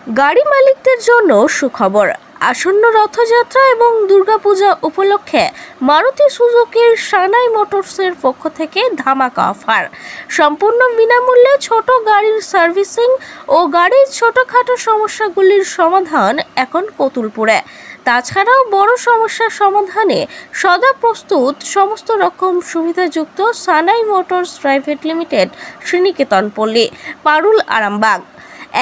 গাড়ি মালিকদের জন্য সুখবর। আসন্ন রথযাত্রা এবং দুর্গাপূজা উপলক্ষে মারুতি সুজুকির সানাই মোটরসের পক্ষ থেকে ধামাকা অফার। সম্পূর্ণ বিনামূল্যে ছোট গাড়ির সার্ভিসিং ও গাড়ির ছোটখাটো সমস্যাগুলির সমাধান এখন কতুলপুরে। তাছাড়াও বড় সমস্যার সমাধানে সদা প্রস্তুত সমস্ত রকম সুবিধাযুক্ত সানাই মোটরস প্রাইভেট লিমিটেড, শ্রীনিকেতন পল্লী, পারুল, আরামবাগ।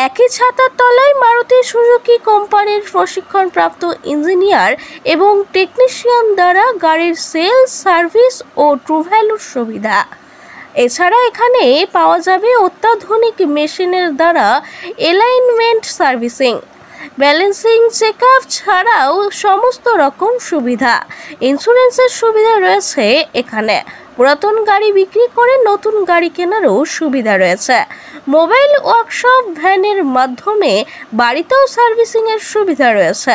একই ছাতার তলায় মারুতি সুজুকি কোম্পানির প্রশিক্ষণপ্রাপ্ত ইঞ্জিনিয়ার এবং টেকনিশিয়ান দ্বারা গাড়ির সেলস, সার্ভিস ও ট্রু ভ্যালুর সুবিধা। এছাড়া এখানে পাওয়া যাবে অত্যাধুনিক মেশিনের দ্বারা অ্যালাইনমেন্ট সার্ভিসিং, ব্যালেন্সিং চেকআপ ছাড়াও সমস্ত রকম সুবিধা। ইন্স্যুরেন্সের সুবিধা রয়েছে এখানে। পুরাতন গাড়ি বিক্রি করে নতুন গাড়ি কেনারও সুবিধা রয়েছে। মোবাইল ওয়ার্কশপ ভ্যানের মাধ্যমে বাড়িতেও সার্ভিসিংয়ের সুবিধা রয়েছে।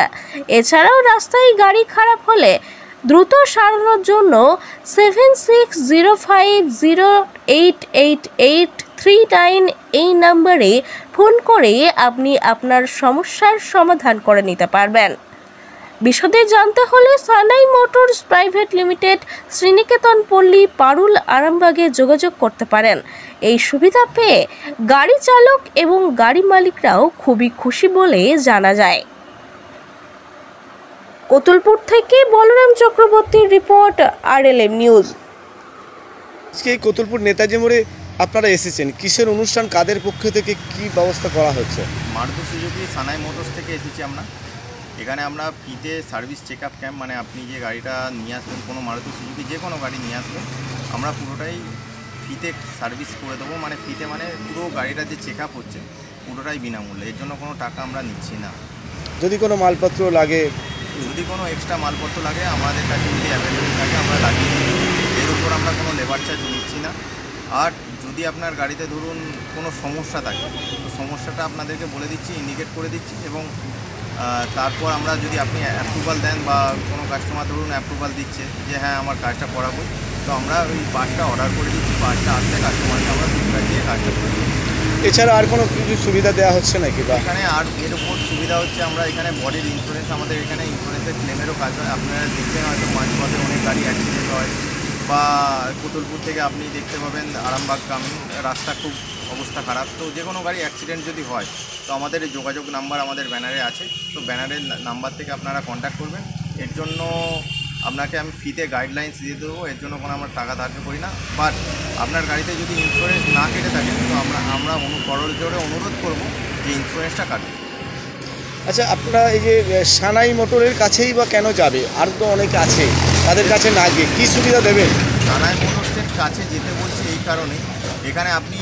এছাড়াও রাস্তায় গাড়ি খারাপ হলে দ্রুত সারানোর জন্য 7605088839 এই নম্বরে ফোন করে আপনি আপনার সমস্যার সমাধান করে নিতে পারবেন। বিশদে জানতে হলে সানাই মোটরস প্রাইভেট লিমিটেড, শ্রীনিকেতন পল্লী, পারুল, আরামবাগে যোগাযোগ করতে পারেন। এই সুবিধা পেয়ে গাড়ি চালক এবং গাড়ি মালিকরাও খুবই খুশি বলে জানা যায়। কতুলপুর থেকে বলরাম চক্রবর্তীর রিপোর্ট, RLM নিউজ। আজকে এই কতুলপুর নেতাজি মোড়ে আপনারা এসেছেন, কিসের অনুষ্ঠান, কাদের পক্ষ থেকে কি ব্যবস্থা করা হচ্ছে? মারুতি সুজুকি সানাই মোটরস থেকে এসেছি আমরা। এখানে আমরা ফ্রিতে সার্ভিস চেক আপ ক্যাম্প, মানে আপনি যে গাড়িটা নিয়ে আসবেন, কোনো মারুতি সুজুকি যে কোনো গাড়ি নিয়ে আসবেন, আমরা পুরোটাই ফ্রিতে সার্ভিস করে দেবো। মানে ফ্রিতে মানে পুরো গাড়িটা যে চেক আপ হচ্ছে পুরোটাই বিনামূল্যে, এর জন্য কোনো টাকা আমরা নিচ্ছি না। যদি কোনো মালপত্র লাগে, যদি কোনো এক্সট্রা মালপত্র লাগে আমাদের কাছে যদি অ্যাভেলেবেল থাকে আমরা লাগিয়ে দিই, এর উপর আমরা কোনো লেবার চার্জ নিচ্ছি না। আর যদি আপনার গাড়িতে ধরুন কোনো সমস্যা থাকে, তো সমস্যাটা আপনাদেরকে বলে দিচ্ছি, ইন্ডিকেট করে দিচ্ছি, এবং তারপর আমরা যদি আপনি অ্যাপ্রুভাল দেন বা কোনো কাস্টমার ধরুন অ্যাপ্রুভাল দিচ্ছে যে হ্যাঁ আমার কাজটা করাবো, তো আমরা ওই পার্টটা অর্ডার করে দিচ্ছি, পার্টটা আসলে কাস্টমারকে আমরা ফিডব্যাক দিয়ে কাজটা করে দিচ্ছি। এছাড়া আর কোনো কিছু সুবিধা দেওয়া হচ্ছে নাকি? বা এখানে আর এর উপর সুবিধা হচ্ছে আমরা এখানে বডির ইন্স্যুরেন্স, আমাদের এখানে ইন্স্যুরেন্সের ক্লেমেরও কাজ হয়। আপনারা দেখছেন হয়তো মাঝপথে অনেক গাড়ি অ্যাক্সিডেন্ট হয়, বা কতুলপুর থেকে আপনি দেখতে পাবেন আরামবাগ গ্রামীণ রাস্তা খুব অবস্থা খারাপ, তো যে কোনো গাড়ি অ্যাক্সিডেন্ট যদি হয় তো আমাদের এই যোগাযোগ নাম্বার আমাদের ব্যানারে আছে, তো ব্যানারের নাম্বার থেকে আপনারা কন্ট্যাক্ট করবেন। এর জন্য আপনাকে আমি ফ্রিতে গাইডলাইন্স দিয়ে দেবো, এর জন্য কোনো আমরা টাকা ধার্য করি না। বাট আপনার গাড়িতে যদি ইন্স্যুরেন্স না কেটে থাকে তো আমরা করজোড়ে অনুরোধ করব যে ইন্স্যুরেন্সটা কাটুন। আচ্ছা, আপনারা এই যে সানাই মোটরের কাছেই বা কেন যাবে? আর তো অনেক আছে, তাদের কাছে না গিয়ে কী সুবিধা দেবেন? সানাই মোটরসের কাছে যেতে বলছি এই কারণে, এখানে আপনি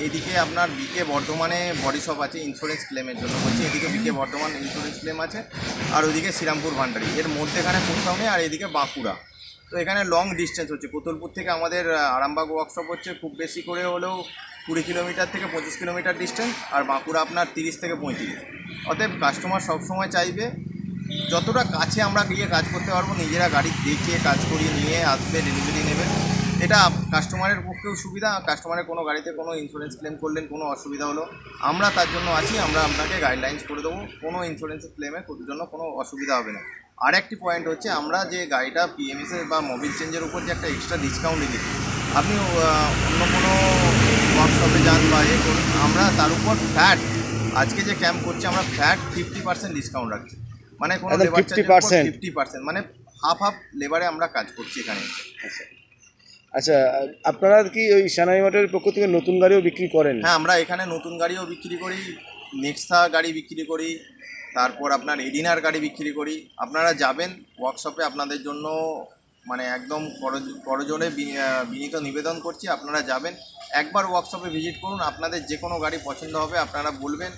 এদিকে আপনার বিকে বর্ধমানে বডি শপ আছে ইন্স্যুরেন্স ক্লেমের জন্য বলছি, এদিকে বিকে বর্ধমান ইন্স্যুরেন্স ক্লেম আছে, আর ওইদিকে শ্রীরামপুর ভান্ডারি, এর মধ্যেখানে কোথাও নেই, আর এদিকে বাঁকুড়া। তো এখানে লং ডিস্টেন্স হচ্ছে, কতুলপুর থেকে আমাদের আরামবাগ ওয়ার্কশপ হচ্ছে খুব বেশি করে হলেও 20 কিলোমিটার থেকে 25 কিলোমিটার ডিস্টেন্স, আর বাঁকুড়া আপনার 30 থেকে 35। অতএব কাস্টমার সবসময় চাইবে যতটা কাছে আমরা গিয়ে কাজ করতে পারবো, নিজেরা গাড়ি দেখিয়ে কাজ করিয়ে নিয়ে আসবে, ডেলিভারি নেবে, এটা কাস্টমারের পক্ষেও সুবিধা। কাস্টমারের কোনো গাড়িতে কোনো ইন্স্যুরেন্স ক্লেম করলেন, কোনো অসুবিধা হলো, আমরা তার জন্য আছি, আমরা আপনাকে গাইডলাইন্স করে দেবো, কোনো ইন্স্যুরেন্সের ক্লেমের জন্য কোনো অসুবিধা হবে না। আর একটি পয়েন্ট হচ্ছে, আমরা যে গাড়িটা PMS বা মোবিল চেঞ্জের উপর যে একটা এক্সট্রা ডিসকাউন্ট দিচ্ছি, আপনি অন্য কোনো ওয়ার্কশপে যান বা করুন, আমরা তার উপর ফ্ল্যাট, আজকে যে ক্যাম্প করছি আমরা ফ্ল্যাট 50% ডিসকাউন্ট রাখছি। মানে কোনো লেবার চার্জ 50%, মানে হাফ লেবারে আমরা কাজ করছি এখানে। আচ্ছা, আপনারা কি ওই সানাই মোটরের পক্ষ থেকে নতুন গাড়িও বিক্রি করেন? হ্যাঁ, আমরা এখানে নতুন গাড়িও বিক্রি করি, নেক্সা গাড়ি বিক্রি করি, তারপর আপনার এডিনার গাড়ি বিক্রি করি। আপনারা যাবেন ওয়ার্কশপে, আপনাদের জন্য মানে একদম করজোড়ে বিনীত নিবেদন করছি, আপনারা যাবেন, একবার ওয়ার্কশপে ভিজিট করুন, আপনাদের যে কোনো গাড়ি পছন্দ হবে আপনারা বলবেন,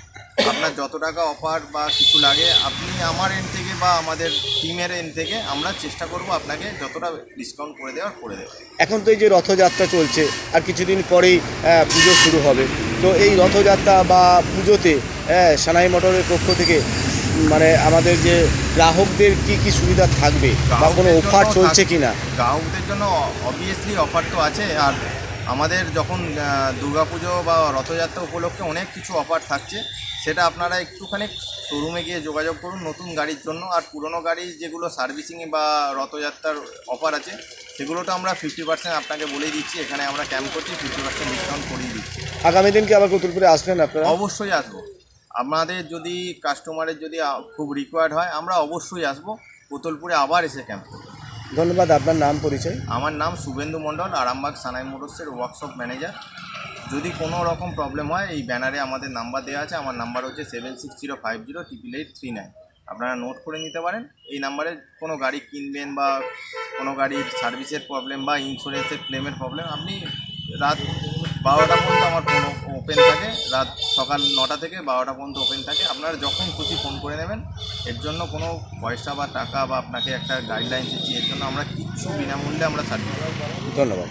আপনার যত টাকা অফার বা কিছু লাগে আপনি আমার এন্ড থেকে বা আমাদের টিমের এন্ড থেকে আমরা চেষ্টা করব আপনাকে যতটা ডিসকাউন্ট করে দেওয়ার করে দেওয়া। এখন তো এই যে রথযাত্রা চলছে, আর কিছুদিন পরেই পুজো শুরু হবে, তো এই রথযাত্রা বা পুজোতে সানাই মোটরের পক্ষ থেকে মানে আমাদের যে গ্রাহকদের কি কি সুবিধা থাকবে বা কোনো অফার চলছে কি না? গ্রাহকদের জন্য অবভিয়াসলি অফার তো আছে, আর আমাদের যখন দুর্গাপুজো বা রথযাত্রা উপলক্ষে অনেক কিছু অফার থাকছে, সেটা আপনারা একটুখানি শোরুমে গিয়ে যোগাযোগ করুন নতুন গাড়ির জন্য। আর পুরনো গাড়ির যেগুলো সার্ভিসিংয়ে বা রথযাত্রার অফার আছে সেগুলোটা আমরা 50% আপনাকে বলেই দিচ্ছি। এখানে আমরা ক্যাম্প করছি, 50% ডিসকাউন্ট করিয়ে দিচ্ছি। আগামী দিন কি আবার কতুলপুরে আসবেন আপনারা? অবশ্যই আসবো। আমাদের যদি কাস্টমারের যদি খুব রিকোয়ার্ড হয় আমরা অবশ্যই আসবো, কোতলপুরে আবার এসে ক্যাম্প করব। ধন্যবাদ। আপনার নাম পরিচয়? আমার নাম শুভেন্দু মণ্ডল, আরামবাগ সানাই মোটরসের ওয়ার্কশপ ম্যানেজার। যদি কোনো রকম প্রবলেম হয় এই ব্যানারে আমাদের নাম্বার দেওয়া আছে। আমার নাম্বার হচ্ছে 7605088839। আপনারা নোট করে নিতে পারেন। এই নাম্বারে কোনো গাড়ি কিনবেন বা কোনো গাড়ির সার্ভিসের প্রবলেম বা ইন্স্যুরেন্সের ক্লেমের প্রবলেম, আপনি রাত 12টা পর্যন্ত আমার ফোন ওপেন থাকে। রাত সকাল 9টা থেকে 12টা পর্যন্ত ওপেন থাকে। আপনারা যখন খুশি ফোন করে নেবেন। এর জন্য কোনো পয়সা বা টাকা বা আপনাকে একটা গাইডলাইন দিচ্ছি, এর জন্য আমরা কিচ্ছু বিনামূল্যে আমরা সার্ভিস। ধন্যবাদ।